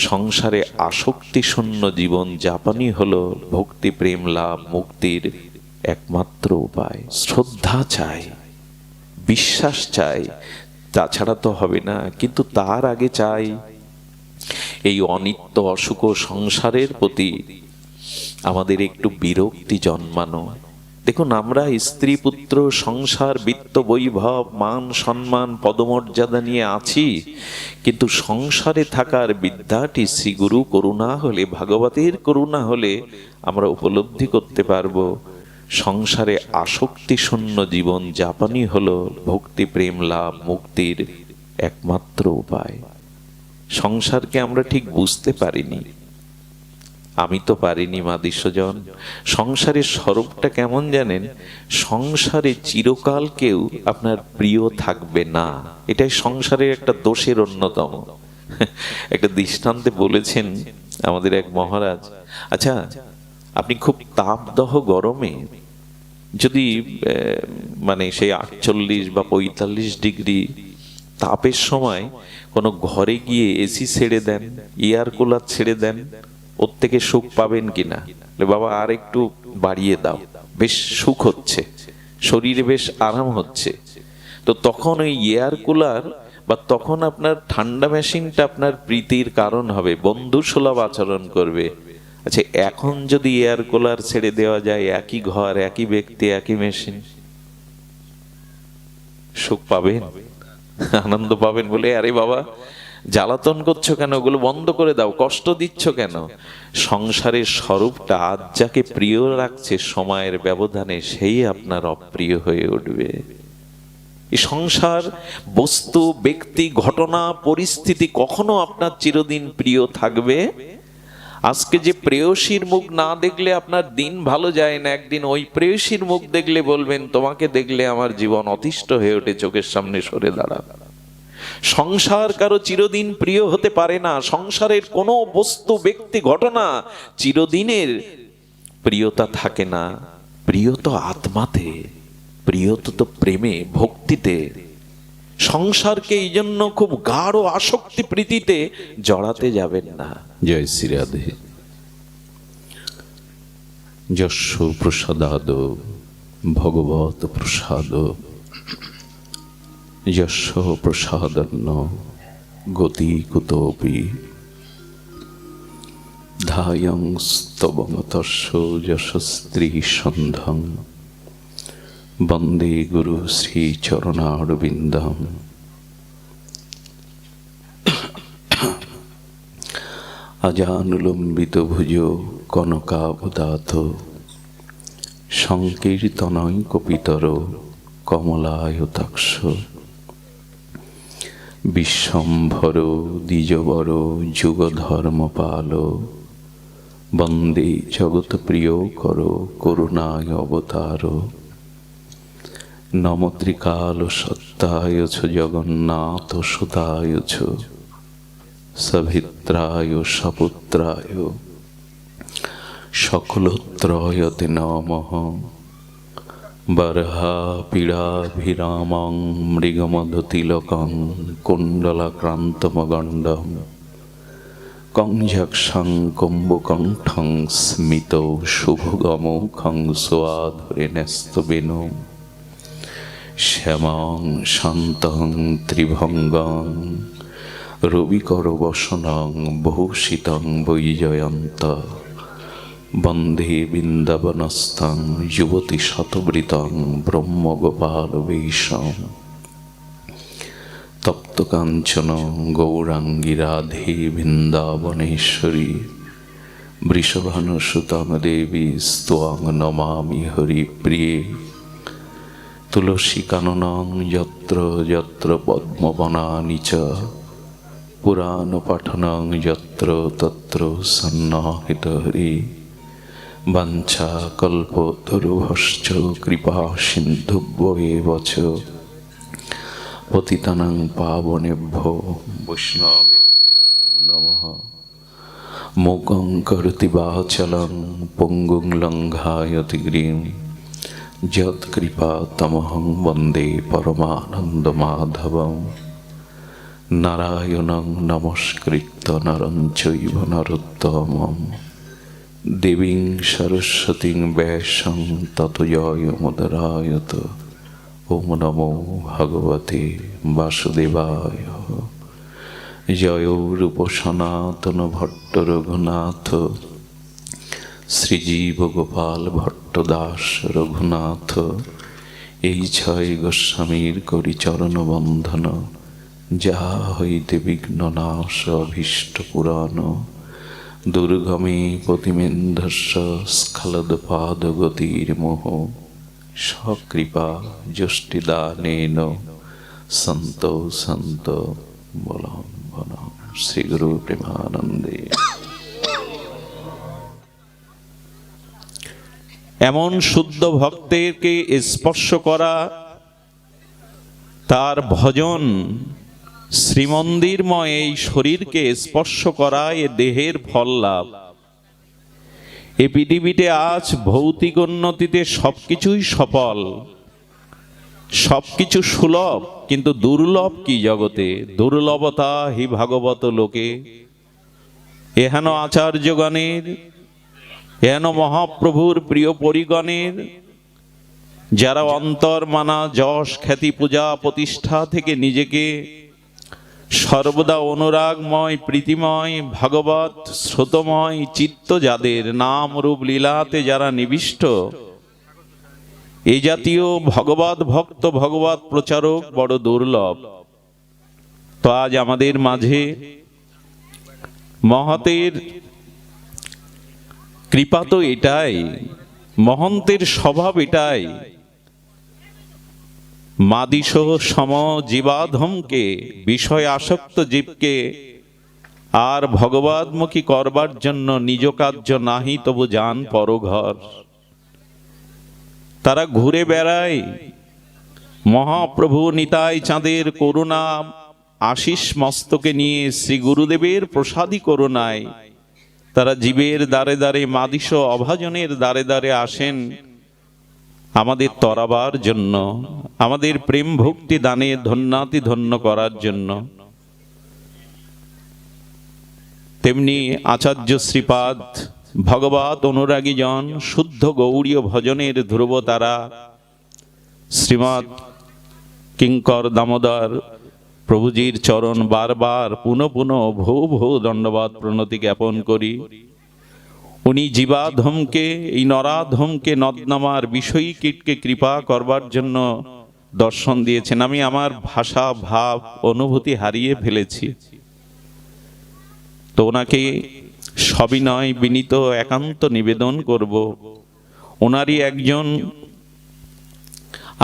সংসারে আসক্তি শূন্য জীবন যাপনই হলো ভক্তি প্রেম লাভ মুক্তির একমাত্র উপায়। শ্রদ্ধা চাই, বিশ্বাস চাই, তাছাড়া তো হবে না। কিন্তু তার আগে চাই এই অনিত্য অসুখ সংসারের প্রতি আমাদের একটু বিরক্তি জন্মানো। দেখুন, আমরা স্ত্রী পুত্র সংসার বিত্ত বৈভব মান সম্মান পদমর্যাদা নিয়ে আছি, কিন্তু সংসারে থাকার বিদ্যাটি শ্রীগুরু করুণা হলে, ভাগবতের করুণা হলে আমরা উপলব্ধি করতে পারবো সংসারে আসক্তি শূন্য জীবন যাপনই হলো ভক্তি প্রেম লাভ মুক্তির একমাত্র উপায়। সংসারকে আমরা ঠিক বুঝতে পারিনি, আমি তো পারিনি মাদিস্যজন। সংসারের স্বরূপটা কেমন জানেন? সংসারে চিরকাল কেউ আপনার প্রিয় থাকবে না, এটাই সংসারের একটা দোষের অন্যতম। একটা দৃষ্টান্তে বলেছেন আমাদের এক মহারাজ, আচ্ছা আপনি খুব তাপদহ গরমে যদি মানে সেই 48 বা 45 ডিগ্রি তাপের সময় কোনো ঘরে গিয়ে এসি ছেড়ে দেন, এয়ার কুলার ছেড়ে দেন, ওর থেকে সুখ পাবেন কিনা? বাবা আর একটু বাড়িয়ে দাও, বেশ সুখ হচ্ছে, শরীরে বেশ আরাম হচ্ছে। তো তখন ওই এয়ার কুলার বা তখন আপনার ঠান্ডা মেশিনটা আপনার প্রীতির কারণ হবে, বন্ধু সুলভ আচরণ করবে। আচ্ছা, এখন যদি এয়ার কুলার ছেড়ে দেওয়া যায়, একই ঘর একই ব্যক্তি একই মেশিন, সুখ পাবেন, আনন্দ পাবেন? বলে আরে বাবা জ্বালাতন করছো কেন, ওগুলো বন্ধ করে দাও, কষ্ট দিচ্ছ কেন? সংসারের স্বরূপটা আজ যাকে প্রিয় রাখছে সময়ের ব্যবধানে সেই আপনার অপ্রিয় হয়ে উঠবে। এই সংসার বস্তু ব্যক্তি ঘটনা পরিস্থিতি কখনো আপনার চিরদিন প্রিয় থাকবে? আজকে যে প্রেয়সীর মুখ না দেখলে আপনার দিন ভালো যায় না, একদিন ওই প্রেয়সীর মুখ দেখলে বলবেন তোমাকে দেখলে আমার জীবন অতিষ্ঠ হয়ে ওঠে, চোখের সামনে সরে দাঁড়া। সংসার কারো চিরদিন প্রিয় হতে পারে না। সংসারের কোনো বস্তু ব্যক্তি ঘটনা চিরদিনের প্রিয়তা থাকে না। প্রিয় তো আত্মাতে, প্রিয় তো প্রেমে ভক্তিতে। সংসারকে এই জন্য খুব গাঢ় আসক্তি প্রীতিতে জড়াতে যাবেন না। জয় শ্রী রাধে। যস্য প্রসাদাদ ভগবত প্রসাদ, যস্য প্রসাদন্ন গতি কুতোপি, ধায়ং স্তবং তস্য যশস্ত্রী সন্ধং, বন্দে গুরু শ্রী চরণারবিন্দম। অজানুলম্বিত ভুজ কনকাবদাত, সংকীর্তনৈ কপিতর কমলায়তাক্ষ, বিশ্বম্ভর দ্বিজবর যুগধর্মপাল, বন্দে জগৎ প্রিয় কর করুণায় অবতার। নম ত্রিকাল সত্তায় ছ জগন্নাথ সুতায় ছ, সভিত্রায় সপুত্রায় সকলত্রয়তে নমঃ। বর্হা পীড়াভিরামং মৃগমধতিলকং কুণ্ডলাক্রান্তমগণ্ডম, কঞ্জক্ষং কুম্ভকণ্ঠং স্মিতৌ শুভগমুখং স্বাধরে ন্যস্তবেনু, শ্যামং শান্তং ত্রিভঙ্গং রবিকর বসনং ভূষিতং বৈজয়ন্ত, বন্দে বৃন্দাবনস্থং যুবতী শতবৃতং ব্রহ্মগোপাল বেশম। তপ্ত কাঞ্চন গৌরাঙ্গী রাধে বৃন্দাবনেশ্বরী, বৃষভানুসুতং দেবী স্ত্বং নমামি হরিপ্রিয়ে। তুলসী কাননং যত্র যত্র পদ্মবনানি চ, পুরাণ পাঠনং যত্র তত্র সন্নাহিত হরি। বাঞ্ছা কল্পতরুভশ্চ কৃপা সিন্ধুভ্যেব চ, পতিতানাং পাবনেভ্যো বৈষ্ণবেভ্যো নমো নমঃ। মূকং করোতি বাচালং পঙ্গুং লঙ্ঘায়তে গিরিম, যৎকৃপাতমহং বন্দে পরমানন্দমাধবম। নারায়ণং নমস্কৃত্য নরং চৈব নরোত্তমম দেবীং সরস্বতীং ব্যাসং ততো জয়মুদরায়ত। ওম নমো ভগবতে বাসুদেবায়। জয় রূপ সনাতন ভট্ট রঘুনাথ, শ্রীজীব গোপাল ভট্ট দাস রঘুনাথ। এই ছয় গোস্বামীর করি চরণ বন্ধন, যাহা হইতে বিঘ্ন নাশ অভীষ্ট পুরাণ। দুর্গমে প্রতিমেন্ধস্য স্খলদ পাদ গতির মোহ, সকৃপা যষ্টিদানেন সন্ত সন্ত বলম্বন। শ্রী গুরু প্রেমানন্দে। এমন শুদ্ধ ভক্তকে স্পর্শ করা, তার ভজন শ্রীমন্দিরময় এই শরীরকে স্পর্শ করা, এ দেহের ফল লাভ। এই পৃথিবীতে আজ ভৌতিক উন্নতিতে সবকিছুই সফল, সবকিছু সুলভ, কিন্তু দুর্লভ কি জগতে? দুর্লভতা হি ভাগবত লোকে। এহেন আচার্যগণের, এহেন মহাপ্রভুর প্রিয় পরিগণের, যারা অন্তর মানা যশ খ্যাতি পূজা প্রতিষ্ঠা থেকে নিজেকে সর্বদা অনুরাগময় প্রীতিময় ভাগবত শ্রোতময় চিত্ত, যাদের নাম রূপ লীলাতে যারা নিবিষ্ট, এই জাতীয় ভগবত ভক্ত ভগবত প্রচারক বড় দুর্লভ। তো আজ আমাদের মাঝে মহতের কৃপা তো এটাই, মহন্তের স্বভাব এটাই, মাদিশ সম জীবাধমকে, বিষয় আসক্ত জীবকে আর ভগবতমুখী করবার জন্য নিজ কার্য নাহি তবু যান পরঘর। তারা ঘুরে বেড়ায় মহাপ্রভু নিতাই চাঁদের করুণা আশিস মস্তকে নিয়ে, শ্রী গুরুদেবের প্রসাদী করুণায় তারা জীবের দ্বারে দ্বারে, মাদিশ অভাজনের দ্বারে দ্বারে আসেন আমাদের তরাবার জন্য, আমাদের প্রেম ভক্তি দানে ধন্যাতি ধন্য করার জন্য। তেমনি আচার্য শ্রীপাদ ভগবত অনুরাগী জন, শুদ্ধ গৌড়ীয় ভজনের ধ্রুব তারা শ্রীমৎ কিঙ্কর দামোদর প্রভুজির চরণ বারবার পুনঃ পুনঃ ভৌ ভৌ দণ্ডবাদ প্রণতি জ্ঞাপন করি। উনি জীবাধমকে, এই নরাধমকে, নদনামার বিষয়ী কীটকে কৃপা করবার জন্য দর্শন দিয়েছেন। আমি আমার ভাষা ভাব অনুভূতি হারিয়ে ফেলেছি, তো ওনাকে সবিনয় বিনীত একান্ত নিবেদন করব, ওনারই একজন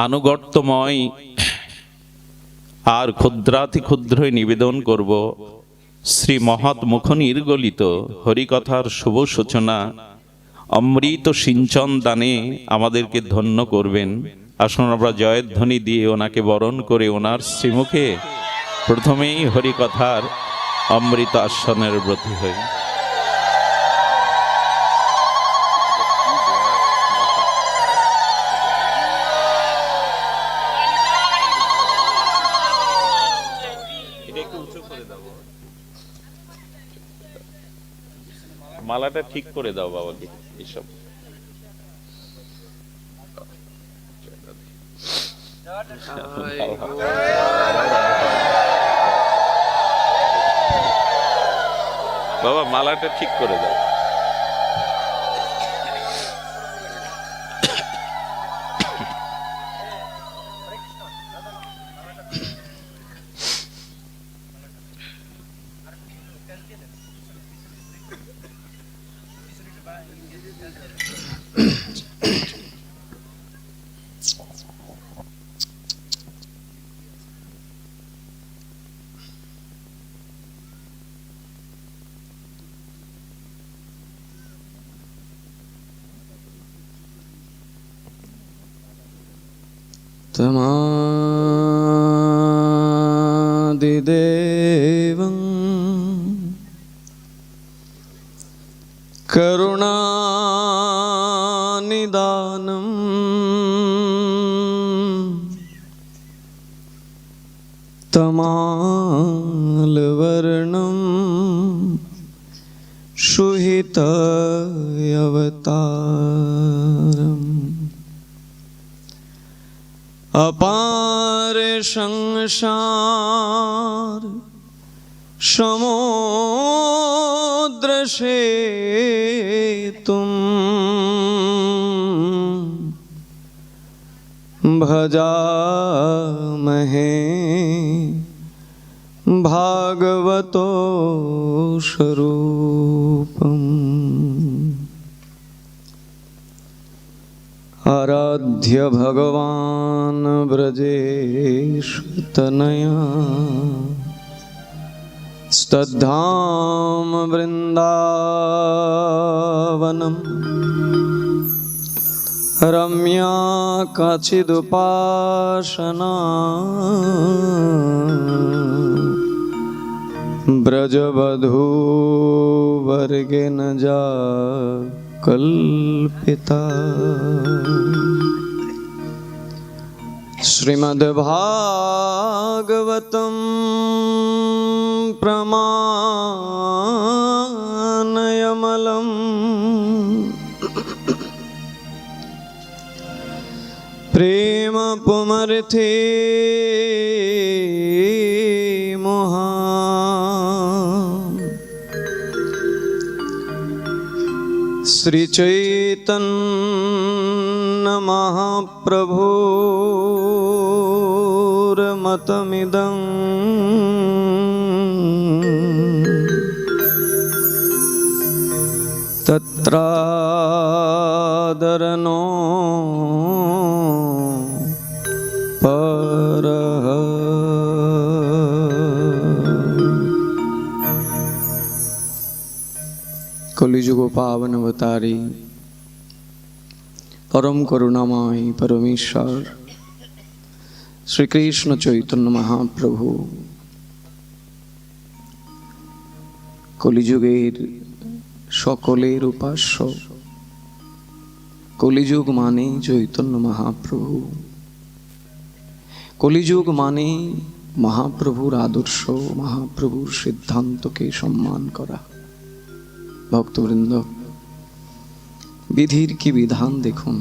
আনুগত্যময় আর ক্ষুদ্রাতি ক্ষুদ্রই নিবেদন করব। শ্রী মহৎ মুখ নির্গলিত হরিকথার শুভ সূচনা অমৃত সিঞ্চন দানে আমাদেরকে ধন্য করবেন। আসুন আমরা জয়ধ্বনি দিয়ে ওনাকে বরণ করে ওনার শ্রীমুখে প্রথমেই হরিকথার অমৃত আসনের ব্রতী হই। মালাটা ঠিক করে দাও বাবাকে। এসব বাবা মালাটা ঠিক করে দাও। तमादिदेवं करुणानिदानं तमा सुहितयवतारम् अपार संसार समुद्र से तुम भजामहे भागवतो स्वरूपम् आराध्य भगवान् ब्रजेश तनया स्तद्धाम वृन्दावनम् रम्या काचिदुपासना ब्रजवधूवर्गेण जा कल्पिता श्रीमद्भागवतं प्रमाणयमलम् प्रेम पुमर्थे मोहा श्री चैतन्य महाप्रभुर्मतमिदं तत्रादरनो परः कलिजुग पावन अवतारी परम करुणामय परमेश्वर श्री कृष्ण चैतन्य महाप्रभु कलिजुगेर सकलेर उपास्य कलिजुग माने चैतन्य महाप्रभु कलिजुग माने महाप्रभुर आदर्श महाप्रभुर सिद्धांत के सम्मान करा भक्तवृंद विधिर की विधान देखुन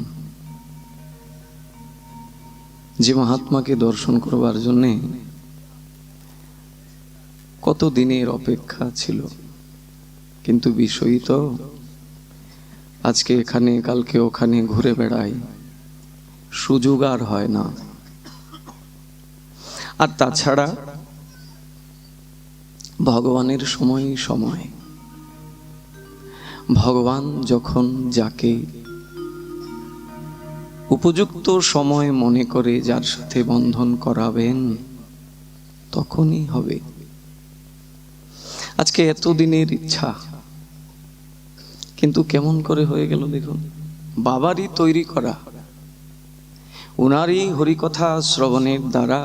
जे महात्मा के दर्शन करवार जन्य कत दिनेर अपेक्षा छिलो किन्तु विषय तो आज के एखाने काल के ओखाने घुरे बेड़ाई सुयोग आर हय ना আর তাছাড়া ভগবানের সময় সময় ভগবান যখন যাকে উপযুক্ত সময় মনে করে যার সাথে বন্ধন করাবেন তখনই হবে। আজকে এত দিনের ইচ্ছা কিন্তু কেমন করে হয়ে গেল দেখুন, বাবারই তৈরি করা, উনারই হরিকথা শ্রবণের দ্বারা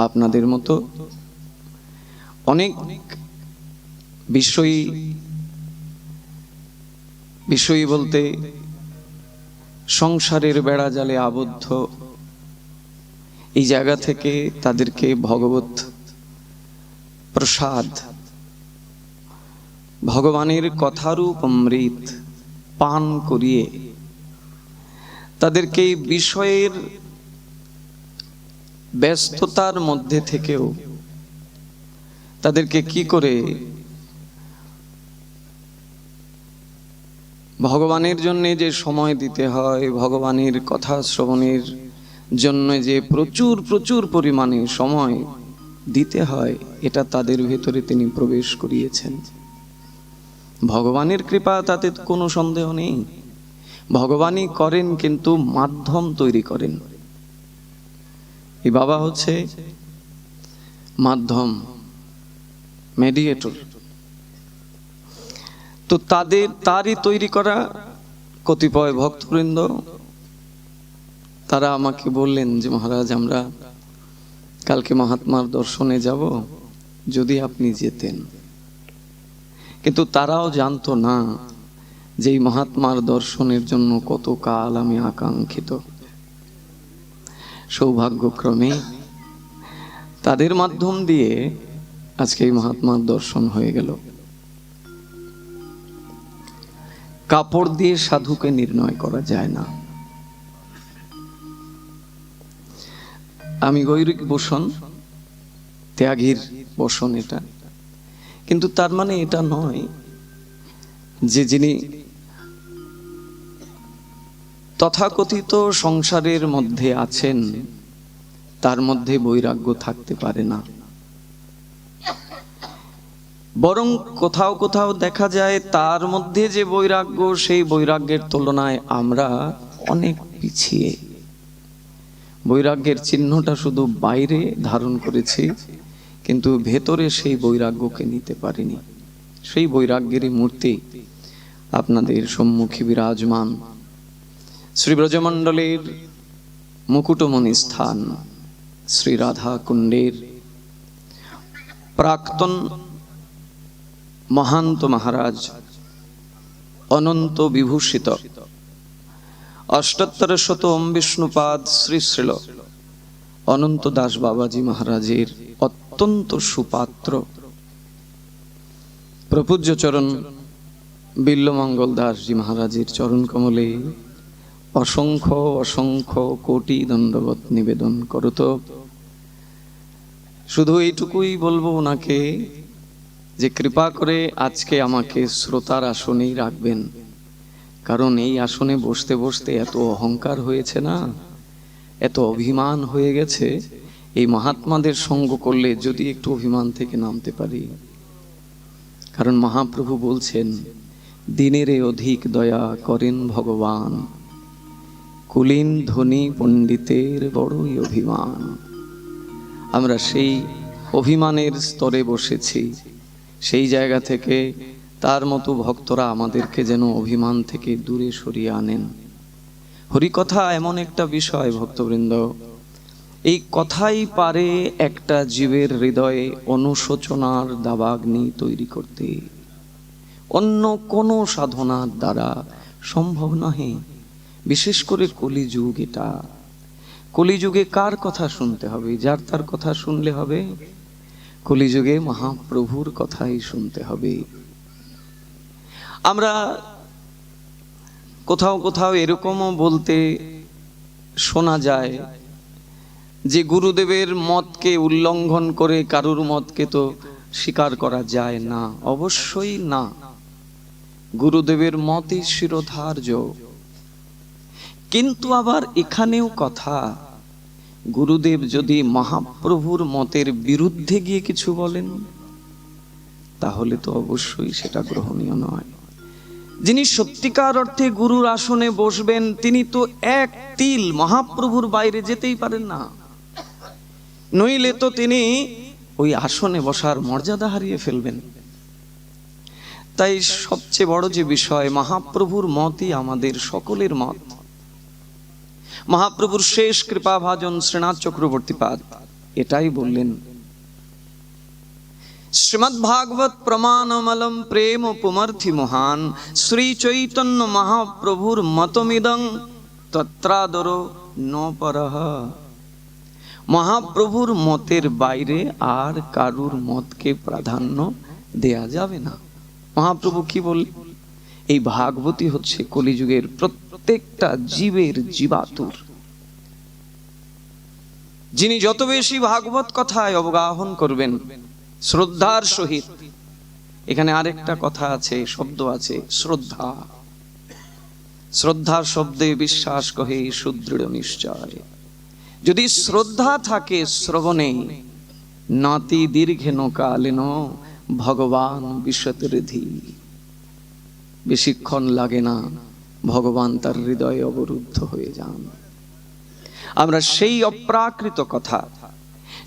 আপনাদের মতো অনেক বিষয়ী বলতে সংসারের বেড়া জালে আবদ্ধ এই জায়গা থেকে তাদেরকে ভগবত প্রসাদ ভগবানের কথারূপ অমৃত পান করিয়ে তাদেরকে বিষয়ের ব্যস্ততার মধ্যে থেকেও তাদেরকে কি করে ভগবানের জন্য যে সময় দিতে হয়, ভগবানের কথা শ্রবণের জন্য যে প্রচুর প্রচুর পরিমাণে সময় দিতে হয়, এটা তাদের ভেতরে তিনি প্রবেশ করিয়েছেন। ভগবানের কৃপা তাতে কোনো সন্দেহ নেই, ভগবানই করেন কিন্তু মাধ্যম তৈরি করেন। এই বাবা হচ্ছে মাধ্যম, মেডিয়েটর। তো তারই তৈরি করা কতিপয় ভক্তবৃন্দ তারা আমাকে বললেন যে মহারাজ আমরা কালকে মহাত্মার দর্শনে যাব, যদি আপনি যেতেন। কিন্তু তারাও জানতো না যে এই মহাত্মার দর্শনের জন্য কত কাল আমি আকাঙ্ক্ষিত। সৌভাগ্যক্রমে তাদের মাধ্যম দিয়ে আজকে এই মহাত্মার দর্শন হয়ে গেল। কাপড় দিয়ে সাধুকে নির্ণয় করা যায় না। আমি গৈরিক বসন, ত্যাগীর বসন এটা, কিন্তু তার মানে এটা নয় যে যিনি তথাকথিত সংসারের মধ্যে আছেন তার মধ্যে বৈরাগ্য থাকতে পারে না। বরং কোথাও কোথাও দেখা যায় তার মধ্যে যে বৈরাগ্য, সেই বৈরাগ্যের তুলনায় আমরা অনেক পিছিয়ে। বৈরাগ্যের চিহ্নটা শুধু বাইরে ধারণ করেছি, কিন্তু ভেতরে সেই বৈরাগ্যকে নিতে পারিনি। সেই বৈরাগ্যেরই মূর্তি আপনাদের সম্মুখে বিরাজমান শ্রী ব্রজমণ্ডলের মুকুটমণি স্থান শ্রী রাধা কুণ্ডের প্রাক্তন মহান্ত মহারাজ অনন্ত বিভূষিত ৭৮শতম বিষ্ণুপাদ শ্রী শ্রীল অনন্ত দাস বাবাজি মহারাজের অত্যন্ত সুপাত্র প্রপূজ্য চরণ বিল্লমঙ্গল দাসজি মহারাজের চরণ কমলে অসংখ্য অসংখ্য কোটি দণ্ডবত নিবেদন করত। শুধু এইটুকুই বলবো ওনাকে যে কৃপা করে আজকে আমাকে শ্রোতার আসনেই রাখবেন, কারণ এই আসনে বসতে বসতে এত অহংকার হয়েছে না, এত অভিমান হয়ে গেছে। এই মহাত্মাদের সঙ্গ করলে যদি একটু অভিমান থেকে নামতে পারি, কারণ মহাপ্রভু বলছেন দিনের অধিক দয়া করেন ভগবান, কুলীন ধনী পণ্ডিতের বড়ই অভিমান। আমরা সেই অভিমানের স্তরে বসেছি। সেই জায়গা থেকে তার মতো ভক্তরা আমাদেরকে যেন অভিমান থেকে দূরে সরিয়ে আনেন। হরিকথা এমন একটা বিষয় ভক্তবৃন্দ, এই কথাই পারে একটা জীবের হৃদয়ে অনুশোচনার দাবাগ্নি তৈরি করতে। অন্য কোনো সাধনার দ্বারা সম্ভব নহে। বিশেষ করে কলিযুগ এটা। কলিযুগে কার কথা শুনতে হবে? যার তার কথা শুনলে হবে? কলিযুগে মহাপ্রভুর কথাই শুনতে হবে। আমরা কোথাও কোথাও এরকমও বলতে শোনা যায় যে গুরুদেবের মতকে উল্লঙ্ঘন করে কারুর মতকে তো স্বীকার করা যায় না। অবশ্যই না, গুরুদেবের মতই শিরোধার্য। কিন্তু আবার এখানেও কথা, গুরুদেব যদি মহাপ্রভুর মতের বিরুদ্ধে গিয়ে কিছু বলেন তাহলে তো অবশ্যই সেটা গ্রহণীয় নয়। যিনি সত্যিকার অর্থে গুরুর আসনে বসবেন তিনি তো এক তিল মহাপ্রভুর বাইরে যেতেই পারেন না, নইলে তো তিনি ওই আসনে বসার মর্যাদা হারিয়ে ফেলবেন। তাই সবচেয়ে বড় যে বিষয়, মহাপ্রভুর মতই আমাদের সকলের মত। মহাপ্রভুর শেষ কৃপাভাজন শ্রীনাথ চক্রবর্তী পাদ এটাই বললেন, শ্রীমদ্ ভাগবত প্রমাণমলম প্রেম পুমর্থি মহান শ্রী চৈতন্য মহাপ্রভুর মতমিদং তত্রাদরো ন পরহ। মহাপ্রভুর মতের বাইরে আর কারুর মতকে প্রাধান্য দেয়া যাবে না। মহাপ্রভু কি বললেন? এই ভাগবতী হচ্ছে কলিযুগের প্রত্যেকটা জীবের জীবাতুর। যিনি যত বেশি ভাগবত কথায় অবগাহন করবেন শ্রদ্ধার সহিত, এখানে আরেকটা কথা আছে, শব্দ আছে, শ্রদ্ধা। শ্রদ্ধা শব্দে বিশ্বাস কহে সুদৃঢ় নিশ্চয়। যদি শ্রদ্ধা থাকে শ্রবণে, নাতি দীর্ঘেন কালেন ভগবান বিশতরিধি। বেশিক্ষণ লাগে না, ভগবান তার হৃদয়ে অবরুদ্ধ হয়ে যান। আমরা সেই অপ্রাকৃত কথা,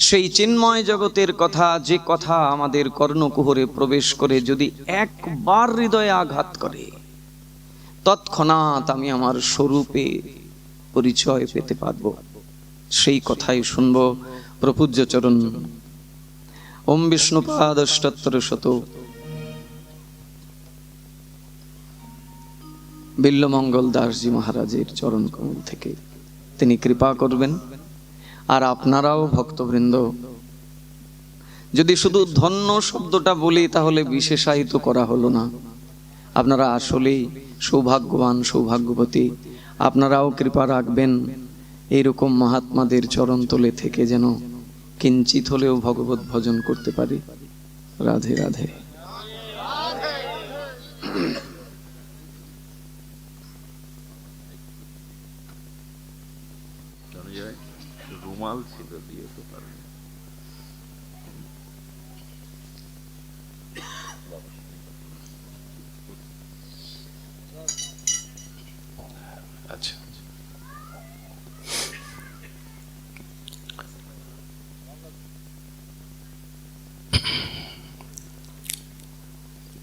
সেই চিন্ময় জগতের কথা, যে কথা আমাদের কর্ণকুহরে প্রবেশ করে যদি একবার হৃদয়ে আঘাত করে, তৎক্ষণাৎ আমি আমার স্বরূপে পরিচয় পেতে পারবো। সেই কথাই শুনবো প্রপূজ্য চরণ ওম বিষ্ণুপাদ অষ্টোত্তরশত বিল্লমঙ্গল দাসজি মহারাজের চরণ কমল থেকে। তিনি কৃপা করবেন। আর আপনারাও ভক্তবৃন্দ, যদি শুধু ধন্য শব্দটা বলি তাহলে বিশেষায়িত করা হলো না। আপনারা আসলেই সৌভাগ্যবান, সৌভাগ্যবতী। আপনারাও কৃপা রাখবেন এইরকম মহাত্মাদের চরণতলে থেকে যেন কিঞ্চিত হলেও ভগবত ভজন করতে পারি। রাধে রাধে। রুমাল ছিল, দিয়ে তো পারবে। আচ্ছা,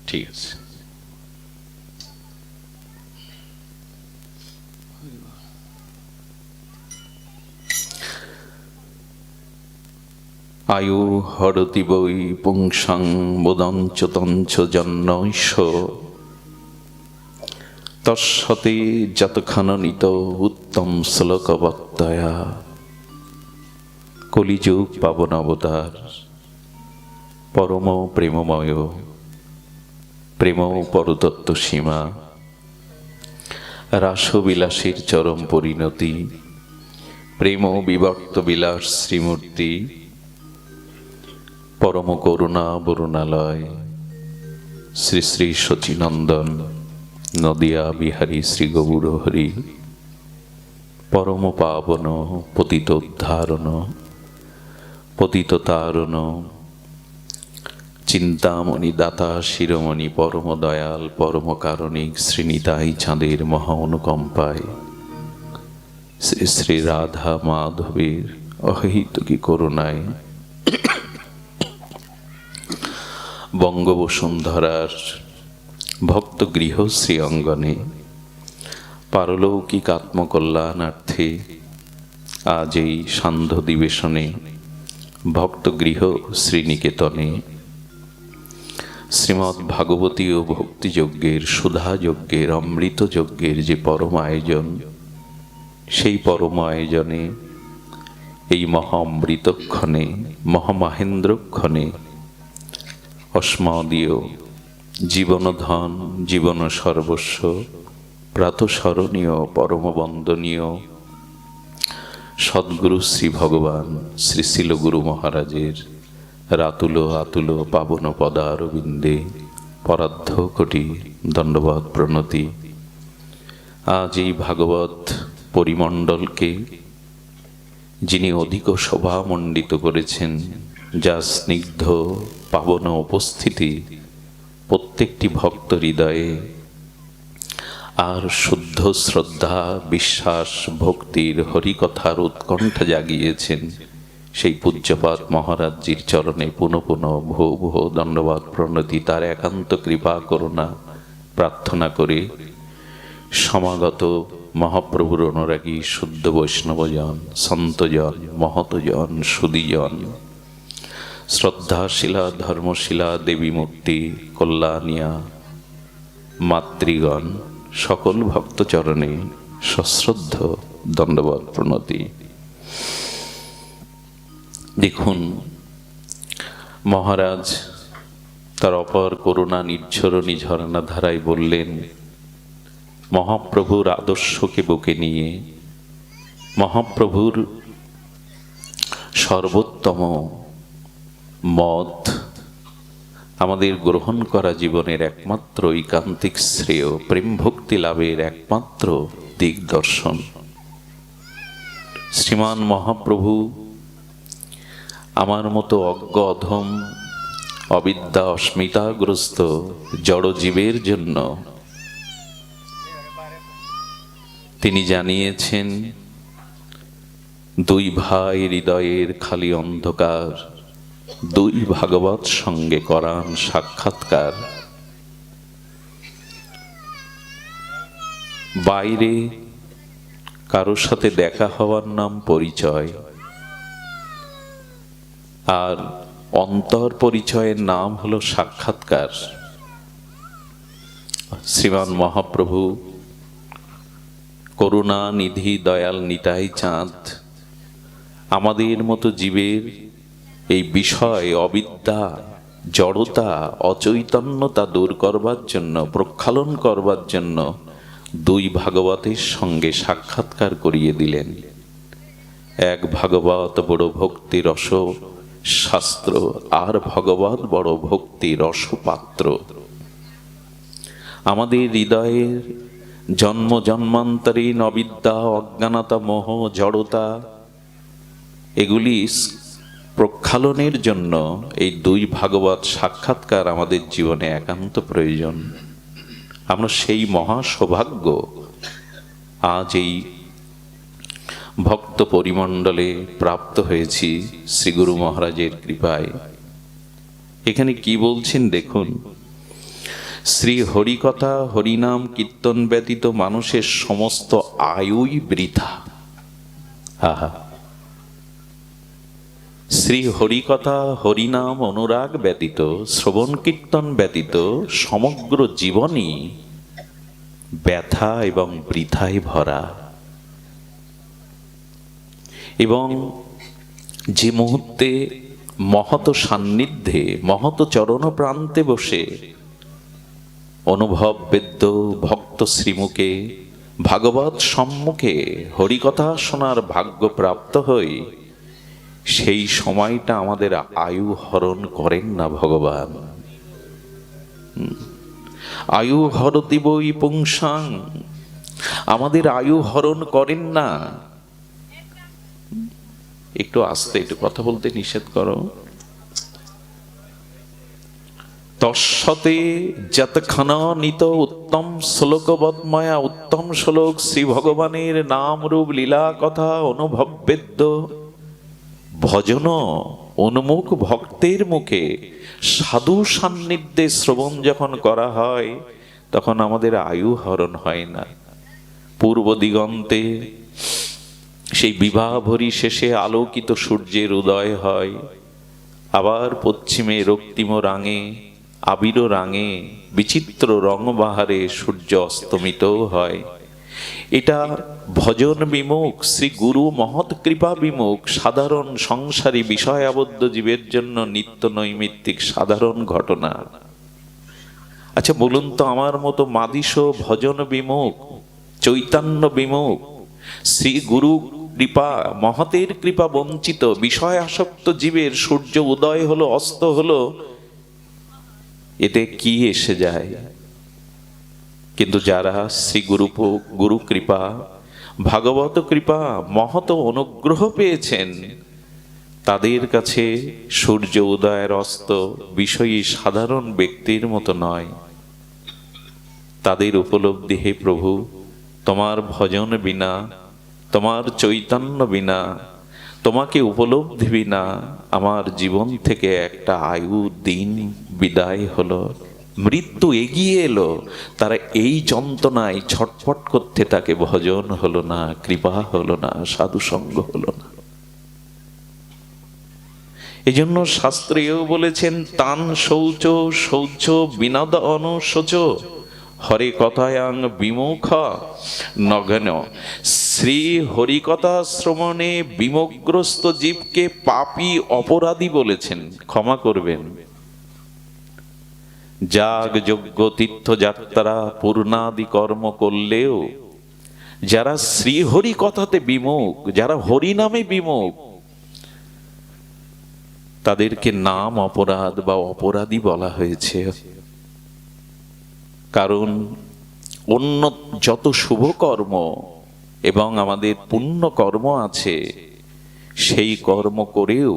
ঠিক আছে। আয়ু হরতি বৈ পুংসাং বোদঞ্চ তঞ্চ জন্মৈষ তৎসতে যতখাননিত উত্তম শ্লোকবক্তয়া। কলিযুগ পাবন অবতার, পরম প্রেমময়, প্রেম পরতত্ত্ব সীমা, রাসবিলাসীর চরম পরিণতি, প্রেম বিবর্ত বিলাস শ্রীমূর্তি, পরম করুণা বরুণালয়, শ্রী শ্রী শচীনন্দন নদিয়া বিহারী শ্রী গৌর হরি, পরম পাবন পতিত উদ্ধারণ পতিত তারণ, চিন্তামণি দাতা শিরোমণি পরম দয়াল পরম কারণিক শ্রীনিতাই চাঁদের মহা অনুকম্পায় শ্রী শ্রী রাধা মাধবের অহেতুকী করুণায় বঙ্গবসুন্ধরার ভক্ত গৃহ শ্রী অঙ্গনে পারলৌকিক আত্মকল্যাণার্থে আজ এই সান্ধ্য দিবেশনে ভক্ত গৃহ শ্রীনিকেতনে শ্রীমদ্ ভাগবতী ও ভক্তিযজ্ঞের সুধাযজ্ঞের অমৃত যজ্ঞের যে পরম আয়োজন, সেই পরম আয়োজনে এই মহা অমৃতক্ষণে মহামাহেন্দ্রক্ষণে অস্মদীয় জীবনধন জীবন সর্বস্ব প্রাতঃস্মরণীয় পরম বন্দনীয় সদ্গুরু শ্রী ভগবান শ্রী শিল গুরু মহারাজের রাতুল আতুল পাবন পদারবিন্দে পরার্ধ কোটি দণ্ডবৎ প্রণতি। আজ এই ভাগবত পরিমণ্ডলকে যিনি অধিক শোভামণ্ডিত করেছেন, যা স্নিগ্ধ পাবন উপস্থিতি প্রত্যেকটি ভক্ত হৃদয়ে আর শুদ্ধ শ্রদ্ধা বিশ্বাস ভক্তির হরিকথার উৎকণ্ঠা জাগিয়েছেন, সেই পূজ্যপাদ মহারাজজির চরণে পুনঃ পুনঃ ভো ভো দণ্ডবাদ প্রণতি, তার একান্ত কৃপা করুণা প্রার্থনা করে সমাগত মহাপ্রভুর অনুরাগী শুদ্ধ বৈষ্ণবজন, সন্তজন, মহতজন, সুদীজন, শ্রদ্ধাশীলা ধর্মশীলা দেবী মূর্তি, কল্যাণিয়া মাতৃগণ, সকল ভক্তচরণে সশ্রদ্ধ দণ্ডবৎ প্রণতি। দেখুন, মহারাজ তার অপার করুণা নির্ঝরণী ঝরনা ধারায় বললেন, মহাপ্রভুর আদর্শকে বুকে নিয়ে মহাপ্রভুর সর্বোত্তম মত আমাদের গ্রহণ করা জীবনের একমাত্র ঐকান্তিক শ্রেয়, প্রেম ভক্তি লাভের একমাত্র দিগদর্শন। শ্রীমান মহাপ্রভু আমার মতো অজ্ঞ অধম অবিদ্যা অস্মিতাগ্রস্ত জড়জীবের জন্য তিনি জানিয়েছেন, দুই ভাই হৃদয়ের খালি অন্ধকার, দুই ভাগবত সঙ্গে করান সাক্ষাৎকার। বাইরে কারোর সাথে দেখা হওয়ার নাম পরিচয়, আর অন্তর পরিচয়ের নাম হলো সাক্ষাৎকার। শ্রীমান মহাপ্রভু করুণা নিধি দয়াল নিতাই চাঁদ আমাদের মতো জীবের এই বিষয় অবিদ্যা জড়তা অচৈতন্যতা দূর করবার জন্য, প্রক্ষালন করবার জন্য দুই ভাগবতের সঙ্গে সাক্ষাৎকার করিয়ে দিলেন। এক ভাগবত বড় ভক্তি রস শাস্ত্র, আর ভগবত বড় ভক্তি রসপাত্র। আমাদের হৃদয়ের জন্ম জন্মান্তরীণ অবিদ্যা, অজ্ঞানতা, মোহ, জড়তা, এগুলি প্রক্ষালনের জন্য এই দুই ভাগবত সাক্ষাৎকার আমাদের জীবনে একান্ত প্রয়োজন। আমরা সেই মহা সৌভাগ্য আজ এই ভক্ত পরিমণ্ডলে প্রাপ্ত হয়েছি শ্রী গুরু মহারাজের কৃপায়। এখানে কি বলছেন দেখুন, শ্রী হরিকথা হরিনাম কীর্তন ব্যতীত মানুষের সমস্ত আয়ুই বৃথা। আহা, শ্রী হরিকথা হরিনাম অনুরাগ ব্যতীত, শ্রবণ কীর্তন ব্যতীত সমগ্র জীবনই ব্যথা এবং বৃথায় ভরা। এবং যে মুহূর্তে মহৎ সান্নিধ্যে মহৎ চরণ প্রান্তে বসে অনুভব বেদ্য ভক্ত শ্রীমুখে ভাগবত সম্মুখে হরিকথা শোনার ভাগ্য প্রাপ্ত হই, সেই সময়টা আমাদের আয়ু হরণ করেন না ভগবান। আয়ু হরতি বৈ পুংসাং, আমাদের আয়ু হরণ করেন না। একটু আস্তে, একটু কথা বলতে নিষেধ করো। তৎসতে যতক্ষণ নিত উত্তম শ্লোকবৎময়া, উত্তম শ্লোক শ্রী ভগবানের নাম রূপ লীলা কথা অনুভব বেদ্য ভজন উন্মুখ ভক্তের মুখে সাধু সান্নিধ্যে শ্রবণ যখন করা হয়, তখন আমাদের আয়ু হরণ হয় না। পূর্ব দিগন্তে সেই বিবাহ ভরি শেষে আলোকিত সূর্যের উদয় হয়, আবার পশ্চিমে রক্তিম রাঙে আবির রাঙে বিচিত্র রংবাহারে সূর্য অস্তমিতও হয়। এটা ভজন বিমুখ শ্রী গুরু মহৎ কৃপা বিমুখ সাধারণ সংসারী বিষয় আবদ্ধ জীবের জন্য নিত্য নৈমিত্তিক সাধারণ ঘটনা। আচ্ছা বলুন তো, আমার মতো মাদিস ভজন বিমুখ চৈতন্য বিমুখ শ্রী গুরু কৃপা মহতের কৃপা বঞ্চিত বিষয় আসক্ত জীবের সূর্য উদয় হলো অস্ত হলো, এতে কি এসে যায়? কিন্তু যারা শ্রী গুরু কৃপা ভাগবত কৃপা মহৎ অনুগ্রহ পেয়েছেন, তাদের কাছে সূর্য উদয়ের অস্ত বিষয়ী সাধারণ ব্যক্তির মতো নয়। তাদের উপলব্ধি, হে প্রভু, তোমার ভজন বিনা, তোমার চৈতন্য বিনা, তোমাকে উপলব্ধি বিনা আমার জীবন থেকে একটা আয়ু দিন বিদায় হলো, মৃত্যু এগিয়ে এলো। তারা এই যন্ত্রণায় ছটফট করতে থাকে, ভজন হলো না, কৃপা হলো না, সাধু সঙ্গ হলো না। এই জন্য শাস্ত্রেও বলেছেন, তান শৌচ শৌচ বিনাদ অনুশোচ হরে কথায়াং বিমুখ নগন। শ্রী হরিকথা শ্রবণে বিমুখগ্রস্ত জীবকে পাপী অপরাধী বলেছেন, ক্ষমা করবেন। যাগ যজ্ঞ তীর্থযাত্রা পূর্ণাদি কর্ম করলেও যারা শ্রী হরি কথাতে বিমুখ, যারা হরি নামে বিমুখ, তাদেরকে নাম অপরাধ বা অপরাধী বলা হয়েছে। কারণ অন্য যত শুভ কর্ম এবং আমাদের পুণ্য কর্ম আছে, সেই কর্ম করেও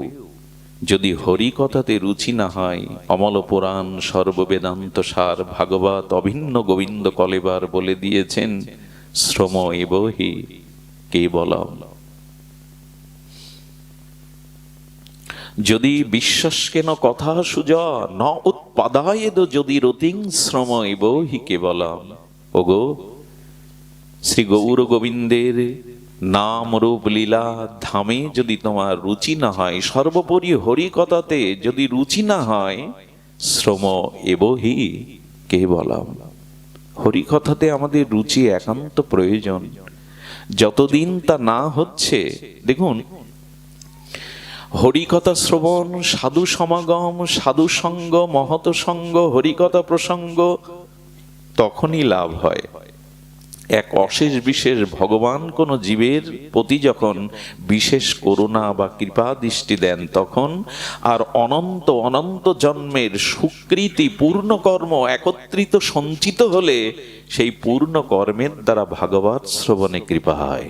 যদি হরি কথাতে রুচি না হয়, অমল পুরাণ সর্ববেদান্ত সার ভাগবত অভিন্ন গোবিন্দ কলেবার বলে দিয়েছেন, শ্রম এবহি কেবলম। যদি বিশ্বাসকেন কথা সুজ ন উৎপাদায়েদ যদি রতিং শ্রম এবহি কেবলম। ওগো, শ্রী গৌর গোবিন্দের নাম রূপ লীলা ধামে যদি তোমার রুচি না হয়, সর্বোপরি হরি কথাতে যদি রুচি না হয়, শ্রম এবহি কেবলম। হরি কথাতে আমাদের রুচি একান্ত প্রয়োজন। যতদিন তা না হচ্ছে, দেখুন হরিকথা শ্রবণ, সাধু সমাগম, সাধু সঙ্গ, মহৎ সঙ্গ, হরিকথা প্রসঙ্গ তখনই লাভ হয়। এক অশেষ বিশেষ ভগবান কোন জীবের প্রতি যখন বিশেষ করুণা বা কৃপা দৃষ্টি দেন, তখন আর অনন্ত অনন্ত জন্মের সুকৃতি পূর্ণ কর্ম একত্রিত সঞ্চিত হলে সেই পূর্ণ কর্মের দ্বারা ভাগবত শ্রবণে কৃপা হয়।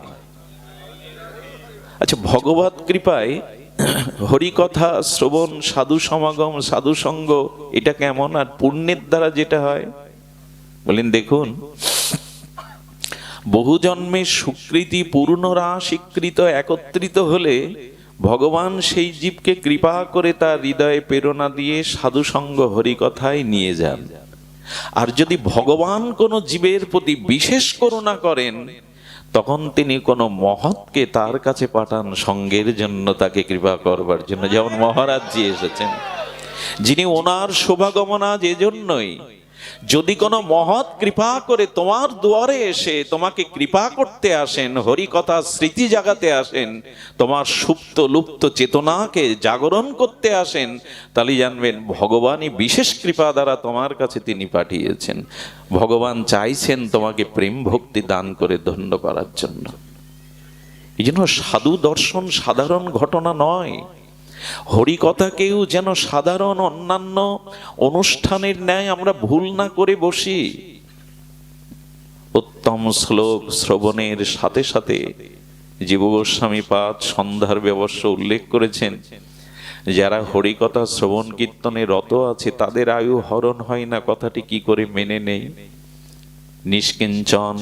আচ্ছা, ভগবত কৃপায় হরিকথা শ্রবণ, সাধু সমাগম, সাধু সঙ্গ এটা কেমন? আর পুণ্যের দ্বারা যেটা হয় বলেন, দেখুন, বহু জন্মের সুকৃতি পূর্ণরা স্বীকৃত একত্রিত হলে ভগবান সেই জীবকে কৃপা করে তার হৃদয়ে প্রেরণা দিয়ে সাধু সঙ্গ হরিকথায় নিয়ে যান। আর যদি ভগবান কোনো জীবের প্রতি বিশেষ করুণা করেন, তখন তিনি কোনো মহৎকে তার কাছে পাঠান সঙ্গের জন্য, তাকে কৃপা করবার জন্য। যেমন মহারাজজি এসেছেন, যিনি ওনার শোভাগমনা যে জন্যই, যদি কোনো মহৎ কৃপা করে তোমার দুয়ারে এসে তোমাকে কৃপা করতে আসেন, হরিকথা স্মৃতি জাগাতে আসেন, তোমার সুপ্ত লুপ্ত চেতনাকে জাগরণ করতে আসেন, তাহলে জানবেন ভগবানই বিশেষ কৃপা দ্বারা তোমার কাছে তিনি পাঠিয়েছেন। ভগবান চাইছেন তোমাকে প্রেম ভক্তি দান করে ধন্য করার জন্য। এই জন্য সাধু দর্শন সাধারণ ঘটনা নয়। হরিকথাকেও যেন সাধারণ অন্যান্য অনুষ্ঠানের ন্যায় আমরা ভুল না করে বসি। উত্তম শ্লোক শ্রবণের সাথে সাথে জীব গোস্বামী পাদ সন্ধ্যার ব্যবস্থ উল্লেখ করেছেন, যারা হরিকথা শ্রবণ কীর্তনে রত আছে তাদের আয়ু হরণ হয় না। কথাটি কি করে মেনে নেই? নিষ্কিঞ্চন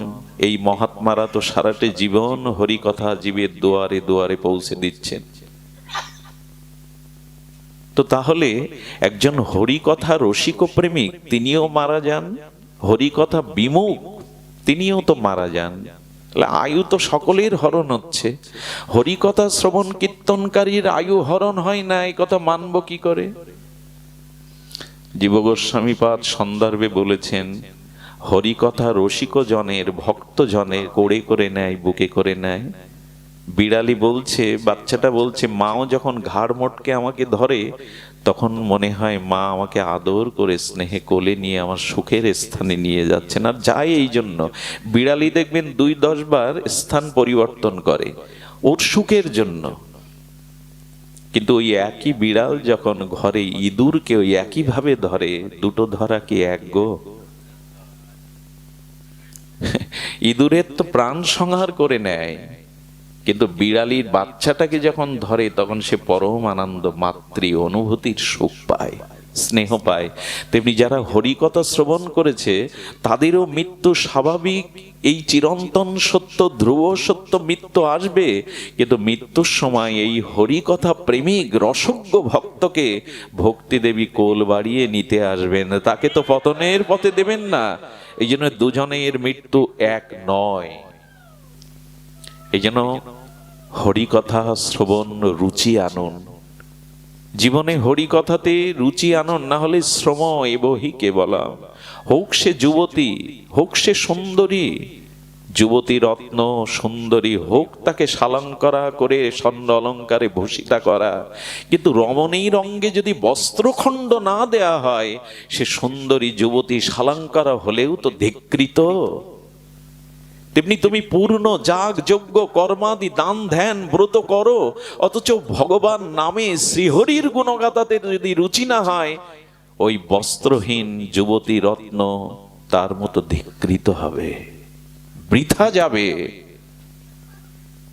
এই মহাত্মারা তো সারাটি জীবন হরিকথা জীবের দুয়ারে দুয়ারে পৌঁছে দিচ্ছেন। তো তাহলে একজন হরিকথা রসিক প্রেমিক তিনিও মারা যান, হরিকথা বিমুখ তিনিও তো মারা যান। আয়ু তো সকলের হরণ হচ্ছে, হরিকথা শ্রবণ কীর্তনকারীর আয়ু হরণ হয় না, এই কথা মানব কি করে? জীব গোস্বামী পাদ সন্দর্ভে বলেছেন, হরিকথা রসিক জনের ভক্ত জনের কোড়ে করে নেয়, বুকে করে নেয়। বিড়ালি বলছে, বাচ্চাটা বলছে, মাও যখন ঘাড় মোটকে আমাকে ধরে তখন মনে হয় মা আমাকে আদর করে স্নেহে কোলে নিয়ে আমার সুখের স্থানে নিয়ে যাচ্ছেন। আর যায় এই জন্য বিড়ালি দেখবেন 2-10 বার স্থান পরিবর্তন করে ওর সুখের জন্য। কিন্তু ওই একই বিড়াল যখন ঘরে ইঁদুরকে ওই একই ভাবে ধরে, দুটো ধরা কি এক গো? ইঁদুরের তো প্রাণ সংহার করে নেয়, কিন্তু বিড়ালির বাচ্চাটাকে যখন ধরে তখন সে পরম আনন্দ, মাতৃ অনুভূতির সুখ পায়, স্নেহ পায়। তেমনি যারা হরিকথা শ্রবণ করেছে তাদেরও মৃত্যু স্বাভাবিক। এই চিরন্তন সত্য, ধ্রুব সত্য, মৃত্যু আসবে, কিন্তু মৃত্যুর সময় এই হরিকথা প্রেমিক রসজ্ঞ ভক্তকে ভক্তি দেবী কোল বাড়িয়ে নিতে আসবেন, তাকে তো পতনের পথে দেবেন না। এই জন্য দুজনের মৃত্যু এক নয়। এই জন্য হরিকথা শ্রবণ রুচি আনুন, জীবনে হরিকথাতে রুচি আনুন, না হলে শ্রম এবহি কেবলা। হোক সে যুবতী, হোক সে সুন্দরী, যুবতী রত্ন সুন্দরী হোক, তাকে সালঙ্করা করে স্বর্ণ অলঙ্কারে ভূষিতা করা, কিন্তু রমণীর অঙ্গে যদি বস্ত্রখণ্ড না দেয়া হয়, সে সুন্দরী যুবতী সালঙ্কারা হলেও তো ধিক্কৃত। তেমনি তুমি পূর্ণ যাগ যজ্ঞ কর্মাদি দান ধ্যান ব্রত করো, অথচ ভগবান নামে শ্রীহরির গুণগাথাতে যদি রুচি না হয়, ওই বস্ত্রহীন যুবতী রত্ন তার মতো ধিক্কৃত হবে, বৃথা যাবে।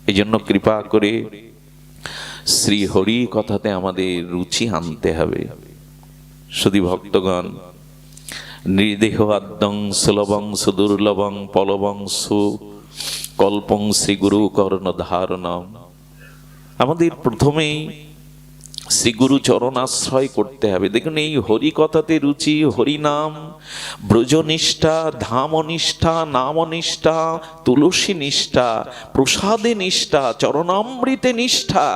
এই জন্য কৃপা করে শ্রীহরি কথাতে আমাদের রুচি আনতে হবে। শুধু ভক্তগণ, নৃদেহ আদ্যং সুলভং সুদুর্লভং পলবং সুকল্পং শ্রীগুরু কর্ণ ধারণম। আমাদের প্রথমেই শ্রীগুরু চরণ আশ্রয় করতে হবে। দেখুন, এই হরি কথাতে রুচি, হরিনাম, ব্রজনিষ্ঠা, ধামনিষ্ঠা, নামনিষ্ঠাা, তুলসী নিষ্ঠা, প্রসাদে নিষ্ঠা, চরণামৃতে নিষ্ঠা,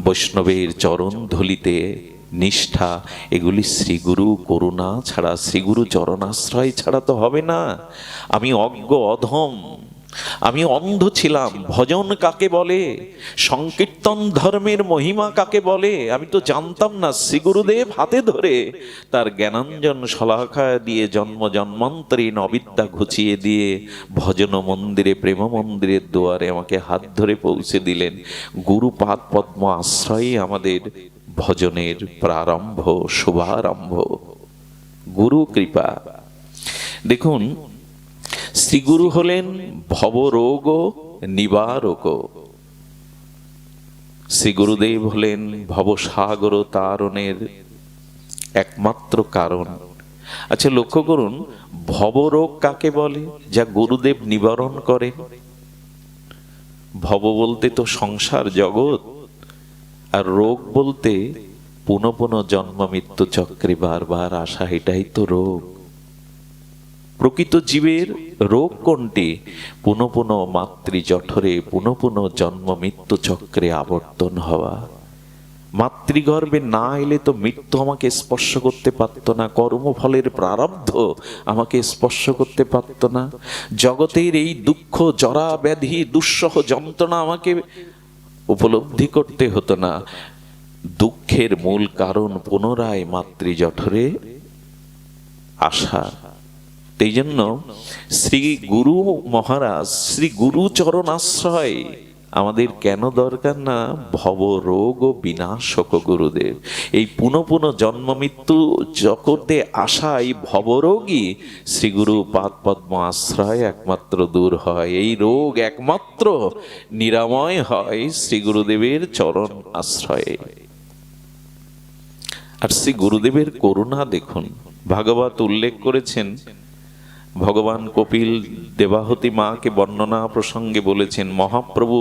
বৈষ্ণবের চরণ ধুলিতে নিষ্ঠা, এগুলি শ্রীগুরু করুণা ছাড়া, শ্রীগুরু চরণাশ্রয় ছাড়া তো হবে না। আমি অজ্ঞ অধম, আমি অন্ধ ছিলাম, ভজন কাকে বলে, সংকীর্তন ধর্মের মহিমা কাকে বলে আমি তো জানতাম না। শ্রী গুরুদেব হাতে ধরে তার জ্ঞানাঞ্জন শলাকা দিয়ে জন্ম জন্মান্তরীণ অবিদ্যা ঘুচিয়ে দিয়ে ভজন মন্দিরে, প্রেম মন্দিরের দুয়ারে আমাকে হাত ধরে পৌঁছে দিলেন। গুরু পাদ পদ্ম আশ্রয়ে আমাদের ভজনের প্রারম্ভ, শুভারম্ভ, গুরু কৃপা। দেখুন, শ্রীগুরু হলেন ভবরোগ নিবারক, শ্রী গুরুদেব হলেন ভবসাগর তারণের একমাত্র কারণ। আচ্ছা লক্ষ্য করুন, ভবরোগ কাকে বলে? যা গুরুদেব নিবারণ করেন। ভব বলতে তো সংসার জগৎ, আর রোগ বলতে পুনঃ পুনঃ জন্ম মৃত্যু চক্রে বারবার আসা, এটাই তো রোগ। প্রকৃত জীবের রোগ কোনটি? পুনঃ পুনঃ মাতৃ জঠরে পুনঃ পুনঃ জন্ম মৃত্যু চক্রে আবর্তন হওয়া। মাতৃগর্ভে না এলে তো মৃত্যু আমাকে স্পর্শ করতে পারত না, কর্মফলের প্রারব্ধ আমাকে স্পর্শ করতে পারত না, জগতের এই দুঃখ, জরা ব্যাধি, দুঃসহ যন্ত্রণা আমাকে উপলব্ধি করতে হতো না। দুঃখের মূল কারণ পুনরায় মাতৃ জঠরে আসা। এই জন্য শ্রী গুরু মহারাজ, শ্রী গুরু চরণ আশ্রয় আমাদের কেন দরকার? না ভব রোগ ও বিনাশক গুরুদেব। এই পুনঃ পুনঃ জন্ম মৃত্যু জগতে আসা এই ভবরোগী শ্রী গুরু পাদ পদ্ম আশ্রয় একমাত্র দূর হয়। এই রোগ একমাত্র নিরাময় হয় শ্রী গুরুদেবের চরণ আশ্রয়ে। আর শ্রী গুরুদেবের করুণা দেখুন, ভাগবত উল্লেখ করেছেন, ভগবান কপিল দেবাহতী মাকে বর্ণনা প্রসঙ্গে বলেছেন, মহাপ্রভু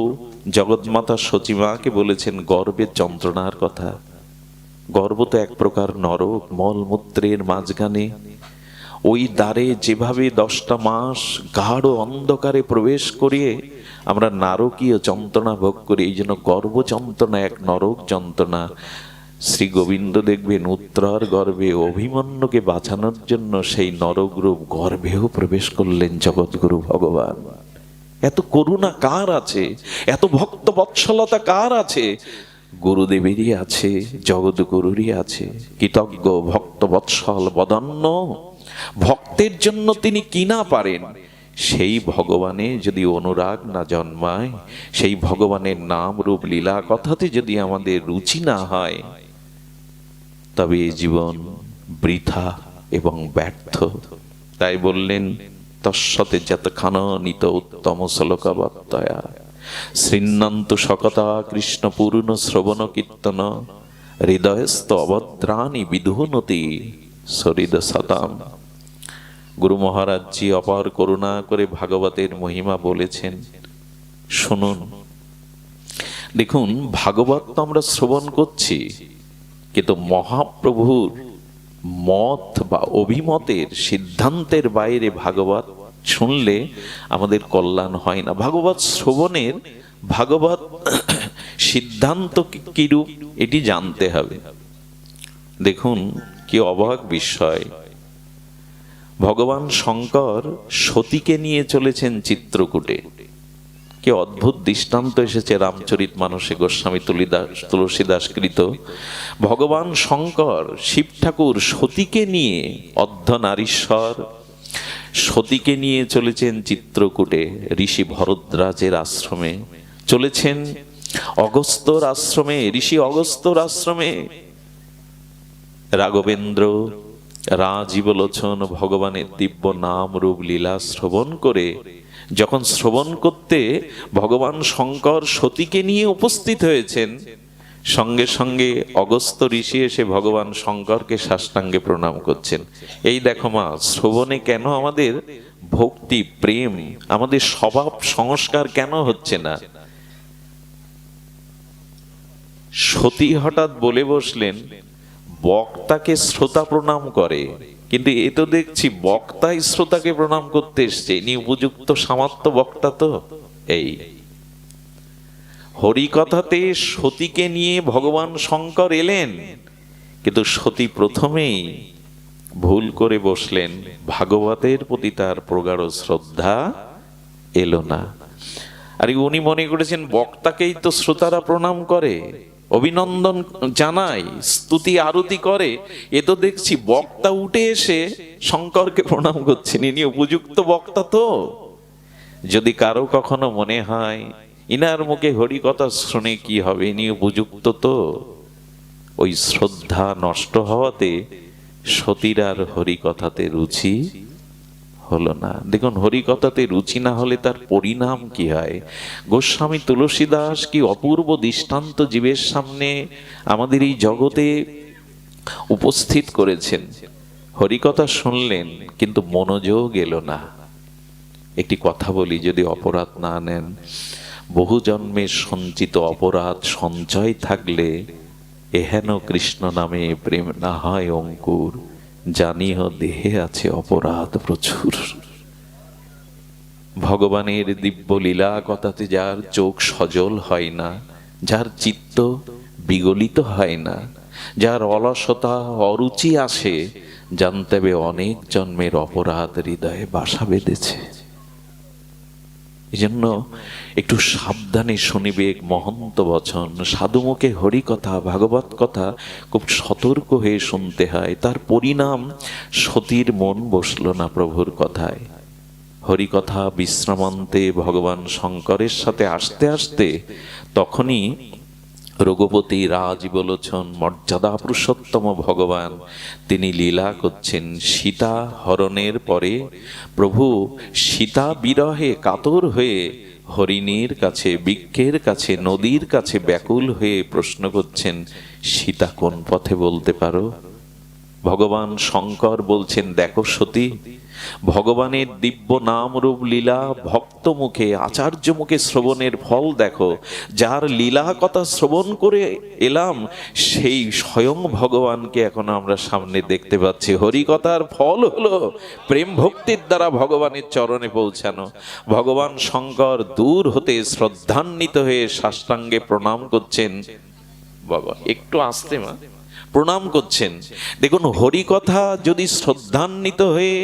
জগৎমাতা সচিমাকে বলেছেন গর্ভের যন্ত্রণার কথা। গর্ভ তো এক প্রকার নরক, মলমূত্রের মাঝখানে ওই দ্বারে যেভাবে 10টা মাস গাঢ় অন্ধকারে প্রবেশ করিয়ে আমরা নারকীয় যন্ত্রণা ভোগ করি, এই জন্য গর্ভ যন্ত্রণা এক নরক যন্ত্রণা। শ্রী গোবিন্দ দেখবেন উত্তরার গর্ভে অভিমন্যুকে বাঁচানোর জন্য সেই নরগ্রূপ গর্ভেও প্রবেশ করলেন জগৎগুরু ভগবান। এত করুণা কার আছে? এত ভক্ত বৎসলতা কার আছে? গুরুদেবেরই আছে, জগৎগুরুরই আছে। কৃতজ্ঞ ভক্ত বৎসল বদন্য, ভক্তের জন্য তিনি কি না পারেন। সেই ভগবানে যদি অনুরাগ না জন্মায়, সেই ভগবানের নাম রূপ লীলা কথাতে যদি আমাদের রুচি না হয়, তবে এই জীবন বৃথা এবং ব্যর্থ। তাই বললেন, তস্সতে যতক্ষণ নিত উত্তম শ্লোকবত্তয়া শৃণ্বন্তু সকতা কৃষ্ণ পূর্ণ শ্রবণ কীর্তন হৃদয়স্থ অভদ্রাণি বিধুনতি সরিদ সতাম। গুরু মহারাজজি অপার করুণা করে ভাগবতের মহিমা বলেছেন, শুনুন। দেখুন, ভাগবত তো আমরা শ্রবণ করছি, কিন্তু মহাপ্রভুর মত বা অভিমতের সিদ্ধান্তের বাইরে ভাগবত শুনলে আমাদের কল্যাণ হয় না। ভাগবত শ্রবণের, ভাগবত সিদ্ধান্ত কিরূপ এটি জানতে হবে। দেখুন কি অবাক বিষয়, ভগবান শঙ্কর সতীকে নিয়ে চলেছেন চিত্রকূটে। কি অদ্ভুত দৃষ্টান্ত এসেছে রামচরিতমানসে গোস্বামী তুলসীদাস কৃত। ভগবান শঙ্কর শিব ঠাকুর সতীকে নিয়ে, অর্ধনারীশ্বর সতীকে নিয়ে চলেছেন চিত্রকূটে। ঋষি ভরদ্রাজের আশ্রমে চলেছেন, অগস্ত্যর আশ্রমে, ঋষি অগস্ত্যর আশ্রমে। রাঘবেন্দ্র রাজীবলোচন ভগবানের দিব্য নাম রূপ লীলা শ্রবণ করে, যখন শ্রবণ করতে ভগবান শঙ্কর সতীকে নিয়ে উপস্থিত হয়েছেন, সঙ্গে সঙ্গে অগস্ত্য ঋষি এসে ভগবান শঙ্করকে সাষ্টাঙ্গে প্রণাম করছেন। এই দেখো মা, শ্রবণে কেন আমাদের ভক্তি, প্রেম, আমাদের স্বভাব সংস্কার কেন হচ্ছে না? সতী হঠাৎ বলে বসলেন, বক্তাকে শ্রোতা প্রণাম করে, কিন্তু এ তো দেখছি বক্তাই শ্রোতাকে প্রণাম করতে এসছে। ইনি উপযুক্ত সামর্থ্য বক্তা তো। এই হরিকথাতে সতীকে নিয়ে ভগবান শঙ্কর এলেন, কিন্তু সতী প্রথমেই ভুল করে বসলেন। ভাগবতের প্রতি তার প্রগাঢ় শ্রদ্ধা এলো না। আর উনি মনে করেছেন বক্তাকেই তো শ্রোতারা প্রণাম করে, অভিনন্দন জানায়, স্তুতি আরতি করে। এ তো দেখছি বক্তা উঠে এসে শঙ্করকে প্রণাম করছেন, ইনি উপযুক্ত বক্তা তো। যদি কারো কখনো মনে হয় ইনার মুখে হরি কথা শুনে কি হবে, ইনি উপযুক্ত তো, ওই শ্রদ্ধা নষ্ট হওয়াতে সতীর আর হরি কথাতে রুচি হলো না। দেখুন, হরি কথাতে রুচি না হলে তার পরিণাম কি হয়। গোস্বামী তুলসীদাস কি অপূর্ব দৃষ্টান্ত জীবের সামনে আমাদের এই জগতে উপস্থিত করেছেন। হরিকথা শুনলেন কিন্তু মনোযোগ এলো না। একটি কথা বলি, যদি অপরাধ না নেন, বহু জন্মের সঞ্চিত অপরাধ সঞ্চয় থাকলে এহেন কৃষ্ণ নামে প্রেম না হয় অঙ্কুর, জানিও দেহে আছে অপরাধ প্রচুর। ভগবানের দিব্য লীলা কথাতে যার চোখ সজল হয় না, যার চিত্ত বিগলিত হয় না, যার অলসতা অরুচি আসে, জানতে হবে অনেক জন্মের অপরাধ হৃদয়ে বাসা বেঁধেছে। এই জন্য একটু সাবধানে শুনিবে মহন্ত বচন, সাধুমুখে হরি কথা ভাগবত কথা খুব সতর্ক হয়ে শুনতে হয়। তার পরিণাম সতীর মন বসল না প্রভুর কথায়। হরি কথা বিশ্রামান্তে ভগবান শঙ্করের সাথে আসতে আসতে তখনই রঘুপতি রাজ বলোচন মর্যাদা পুরুষোত্তম ভগবান তিনি লীলা করছেন। সীতা হরণের পরে প্রভু সীতা বিরহে কাতর হয়ে হরিণীর কাছে, বৃক্ষের কাছে, নদীর কাছে ব্যাকুল হয়ে প্রশ্ন করছেন, সীতা কোন পথে বলতে পারো? ভগবান শঙ্কর বলছেন, দেখো সতী, ভগবানের দিব্য নাম রূপ লীলা ভক্ত মুখে আচার্য মুখে শ্রবণের ফল দেখো। যার লীলা কথা শ্রবণ করে এলাম সেই স্বয়ং ভগবানকে এখন আমরা সামনে দেখতে পাচ্ছি। হরিকথার ফল হলো প্রেম ভক্তির দ্বারা ভগবানের চরণে পৌঁছানো। ভগবান শঙ্কর দূর হতে শ্রদ্ধান্বিত হয়ে সাষ্টাঙ্গে প্রণাম করছেন। বাবা একটু আসতে মা, প্রণাম করছেন। দেখুন, হরিকথা যদি শ্রদ্ধান্বিত হয়ে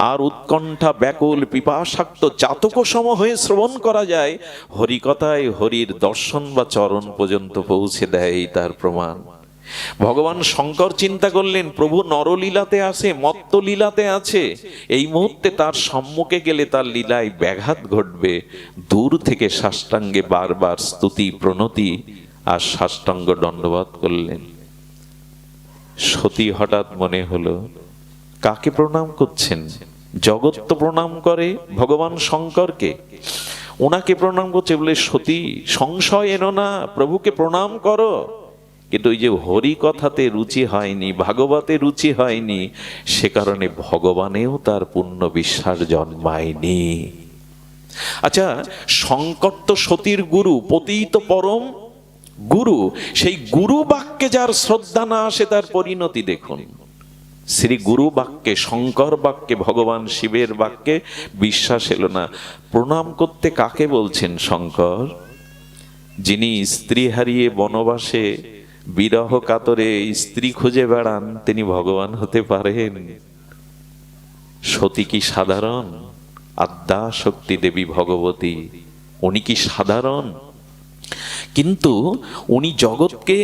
আর উৎকণ্ঠা ব্যাকুল পিপাসাক্ত চাতক সম হয়ে শ্রবণ করা যায়, হরিকথায় হরির দর্শন বা চরণ পর্যন্ত পৌঁছে দেয়, তার প্রমাণ। ভগবান শঙ্কর চিন্তা করলেন, প্রভু নরলীলাতে আছে, মত্ত লীলাতে আছে, এই মুহূর্তে তার সম্মুখে গেলে তার লীলায় ব্যাঘাত ঘটবে। দূর থেকে সাষ্টাঙ্গে বারবার স্তুতি প্রণতি আর সাষ্টাঙ্গ দণ্ডবত করলেন। সতী হঠাৎ মনে হলো, কাকে প্রণাম করছেন? জগৎ তো প্রণাম করে ভগবান শঙ্করকে, ওনাকে প্রণাম করছে বলে সতী সংশয় এনো না, প্রভুকে প্রণাম করো। কিন্তু ওই যে হরি কথাতে রুচি হয়নি, ভাগবতে রুচি হয়নি, সে কারণে ভগবানেও তার পূর্ণ বিশ্বাস জন্মায়নি। আচ্ছা, শঙ্কর তো সতীর গুরু, পতিত পরম গুরু, সেই গুরু বাক্যে যার শ্রদ্ধা না আসে তার পরিণতি দেখুন। শ্রী গুরু বাক্যে, শঙ্কর বাক্যে, ভগবান শিবের বাক্যে বিশ্বাস এলো না। প্রণাম করতে কাকে বলছেন শঙ্কর? যিনি স্ত্রী হারিয়ে বনবাসে বিরহ কাতরে স্ত্রী খুঁজে বেড়ান, তিনি ভগবান হতে পারেন? সতী কি সাধারণ? আদ্যা শক্তি দেবী ভগবতী, উনি কি সাধারণ? কিন্তু উনি জগৎকে,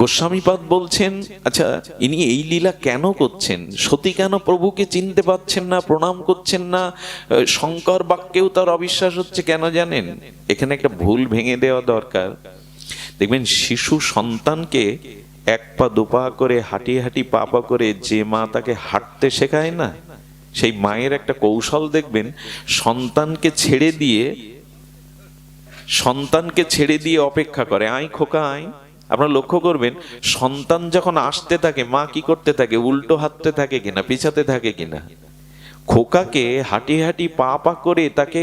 গোস্বামীপাদ বলছেন, আচ্ছা ইনি এই লীলা কেন করছেন? সতী কেন প্রভুকে চিনতে পাচ্ছেন না, প্রণাম করছেন না? শঙ্কর বাক্যেও তার অবিশ্বাস হচ্ছে কেন জানেন? এখানে একটা ভুল ভেঙে দেওয়া দরকার। দেখবেন, শিশু সন্তানকে এক পা দুপা করে হাঁটিয়ে হাঁটিয়ে পা পা করে যে মা তাকে হাঁটতে শেখায় না, সেই মায়ের একটা কৌশল দেখবেন, সন্তানকে ছেড়ে দিয়ে অপেক্ষা করে, আয় খোকা আয়। আপনারা লক্ষ্য করবেন, সন্তান যখন আসতে থাকে মা কি করতে থাকে? উল্টো হাঁটতে থাকে কিনা, পিছাতে থাকে কিনা? খোকাকে হাঁটি হাঁটি পা পা করে তাকে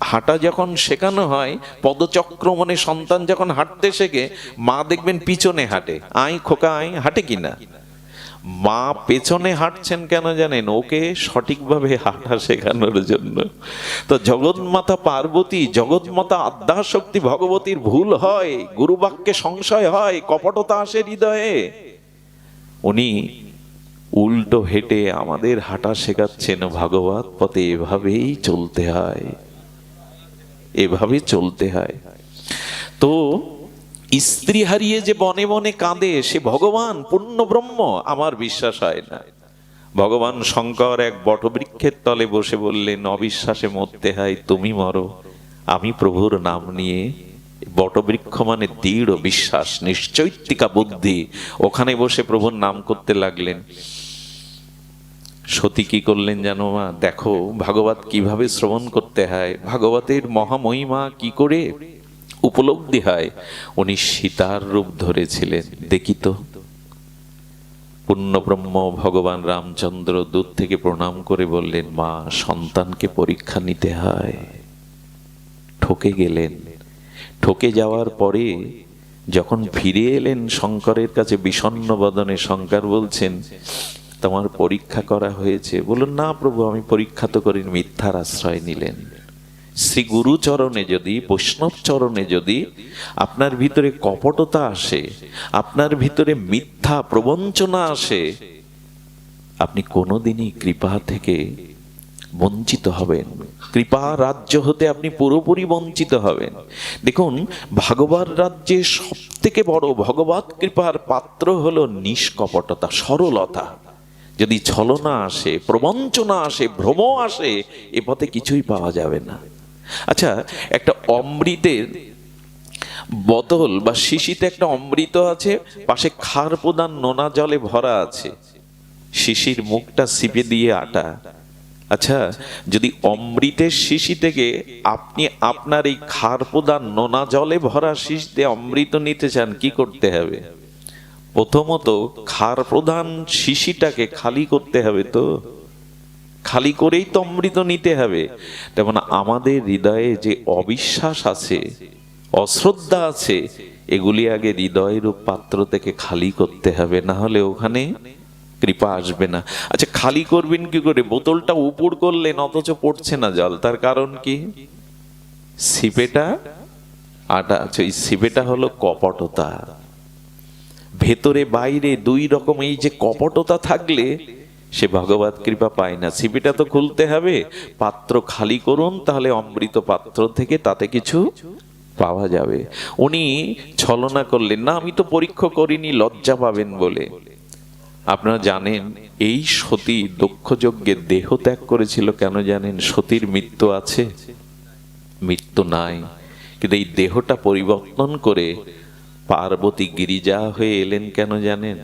হাঁটা যখন শেখানো হয়, পদচক্রমণে সন্তান যখন হাঁটতে শেখে, মা দেখবেন পিছনে হাঁটে, আয় খোকা আয়, হাঁটে কিনা? মা পেছনে হাঁটছেন কেন জানেন? ওকে সঠিকভাবে হাঁটা শেখানোর জন্য। তো জগৎমাতা পার্বতী, জগৎমাতা আদ্যাশক্তি ভগবতীর ভুল হয়, গুরু বাক্যে সংশয় হয়, কপটতা আসে হৃদয়ে। উনি উল্টো হেঁটে আমাদের হাঁটা শেখাচ্ছেন ভাগবত পথে। এভাবেই চলতে হয়, এভাবে চলতে হয়। তো স্ত্রী হারিয়ে যে বনে বনে কাঁদে সে ভগবান পূর্ণ ব্রহ্ম, আমার বিশ্বাস হয় না। ভগবান শঙ্কর এক বটবৃক্ষের তলে বসে বললেন, অবিশ্বাসে মরতে হয়, তুমি মরো, আমি প্রভুর নাম নিয়ে। বটবৃক্ষ মানে দৃঢ় বিশ্বাস, নিশ্চৈতিকা বুদ্ধি। ওখানে বসে প্রভুর নাম করতে লাগলেন। সতী কি করলেন জানো মা? দেখো ভাগবত কিভাবে শ্রবণ করতে হয়, ভাগবতের মহামহিমা কি করে উপলব্ধি হয়। উনি সীতার রূপ ধরেছিলেন। দেখি তো, পূর্ণব্রহ্ম ভগবান রামচন্দ্র দূর থেকে প্রণাম করে বললেন, মা সন্তানকে পরীক্ষা নিতে হয়। ঠকে গেলেন। ঠকে যাওয়ার পরে যখন ফিরে এলেন শঙ্করের কাছে বিষণ্ণ বদনে, শঙ্কর বলছেন, তোমার পরীক্ষা করা হয়েছে? বলুন, না প্রভু আমি পরীক্ষা তো করিনি। মিথ্যার আশ্রয় নিলেন। শ্রী গুরু চরণে যদি, বৈষ্ণব চরণে যদি আপনার ভিতরে কপটতা আসে, আপনার ভিতরে মিথ্যা প্রবঞ্চনা আসে, আপনি কোনোদিনই কৃপা থেকে বঞ্চিত হবেন। কৃপা রাজ্য হতে আপনি পুরোপুরি বঞ্চিত হবেন। দেখুন, ভাগবত রাজ্যে সব থেকে বড় ভগবত কৃপার পাত্র হলো নিষ্কপটতা, সরলতা। যদি ছলনা আসে, প্রবঞ্চনা আসে, ভ্রম আসে, এ পথে কিছুই পাওয়া যাবে না। আচ্ছা, একটা অমৃতের বোতল বা শিশিতে একটা অমৃত আছে, পাশে খার প্রদান নোনা জলে ভরা আছে, শিশির মুখটা সিপে দিয়ে আটা। আচ্ছা, যদি অমৃতের শিশি থেকে আপনি আপনার এই খার প্রদান নোনা জলে ভরা শিশিতে অমৃত নিতে চান, কি করতে হবে? প্রথমত খার প্রধান শিশিটাকে খালি করতে হবে। তো খালি করেই তো অমৃত নিতে হবে। তেমন আমাদের হৃদয়ে যে অবিশ্বাস আছে, অশ্রদ্ধা আছে, এগুলি আগে হৃদয়ের পাত্র থেকে খালি করতে হবে, না হলে ওখানে কৃপা আসবে না। আচ্ছা, খালি করবেন কি করে? বোতলটা উপর করলেন অথচ পড়ছে না জল, তার কারণ কি? সিপেটা আটা আছে। এই সিপেটা হলো কপটতা। ভেতরে বাইরে দুই রকম এই যে কপটতা থাকলে সে ভগবত কৃপা পায় না। সিপিটা তো খুলতে হবে, পাত্র খালি করুন, তাহলে অমৃত পাত্র থেকে তাতে কিছু পাওয়া যাবে। উনি ছলনা করলেন, না আমি তো পরীক্ষা করিনি, লজ্জা পাবেন বলে। আপনারা জানেন এই সতী দক্ষ যজ্ঞে দেহ ত্যাগ করেছিল কেন জানেন? সতীর মৃত্যু আছে? মৃত্যু নাই, কিন্তু এই দেহটা পরিবর্তন করে পার্বতী গিরিজা হয়ে এলেন কেন জানেন?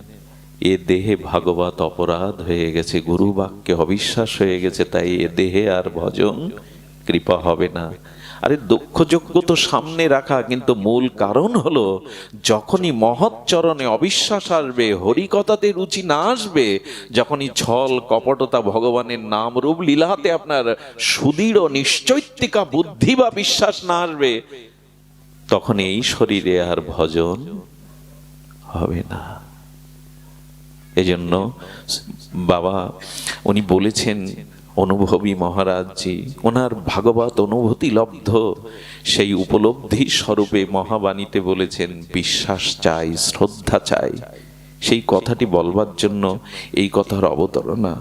এ দেহে ভাগবত অপরাধ হয়ে গেছে, গুরু বাক্যে অবিশ্বাস হয়ে গেছে, তাই এ দেহে আর ভজন কৃপা হবে না। আরে দক্ষ যজ্ঞ তো সামনে রাখা, কিন্তু মূল কারণ হলো যখনই মহৎ চরণে অবিশ্বাস আসবে, হরিকথাতে রুচি না আসবে, যখনই ছল কপটতা ভগবানের নাম রূপ লীলাতে আপনার সুদৃঢ় নিশ্চৈতিকা বুদ্ধি বা বিশ্বাস না আসবে, তখন এই শরীরে আর ভজন হবে না। এজন্য বাবা উনি বলেছেন, অনুভবী মহারাজজি ওনার ভাগবত অনুভূতি লব্ধ সেই উপলব্ধি স্বরূপে মহাবাণীতে বলেছেন, বিশ্বাস চাই, শ্রদ্ধা চাই। সেই কথাটি বলবার জন্য এই কথার অবতারণা।